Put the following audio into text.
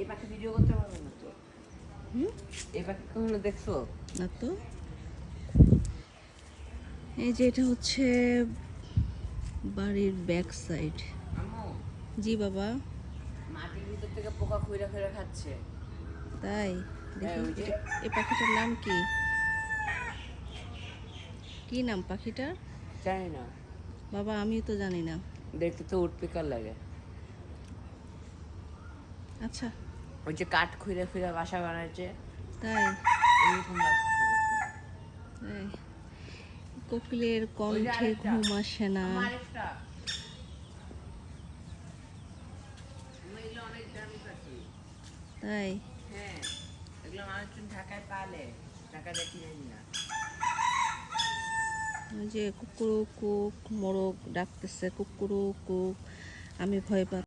এই পাখি ভিডিও করতে পারবে না তো। এই পাখি কখনো দেখছো না তো। এই যে এটা হচ্ছে বাড়ির ব্যাক সাইড। আম্মু জি বাবা। মাটির ভিতর থেকে পোকা খুঁড়ে খুঁড়ে খাচ্ছে। তাই দেখি ওই যে। এই পাখিটার নাম কি? কি নাম পাখিটার? জানি না, বাবা আমিও তো জানি না। দেখতে তো উটপিকার লাগে। আচ্ছা ওই যে কাঠ খুঁড়ে খুঁড়ে বাসা বানাচ্ছে তাই। এরকম লাগছে দেখতে। তাই কোকিলের ওই যে কণ্ঠে আরেকটা। ঘুম আসে না। আম্মু আরেকটা। আম্মু এগুলো অনেক দামি পাখি। তাই হ্যাঁ, এগুলো মানুষজন ঢাকায় পালে, ঢাকায় কিনে না। ওই যে কুকুরু কুক মোরগ ডাকতেছে কুকুরু কুক। আমি ভয় পাচ্ছি।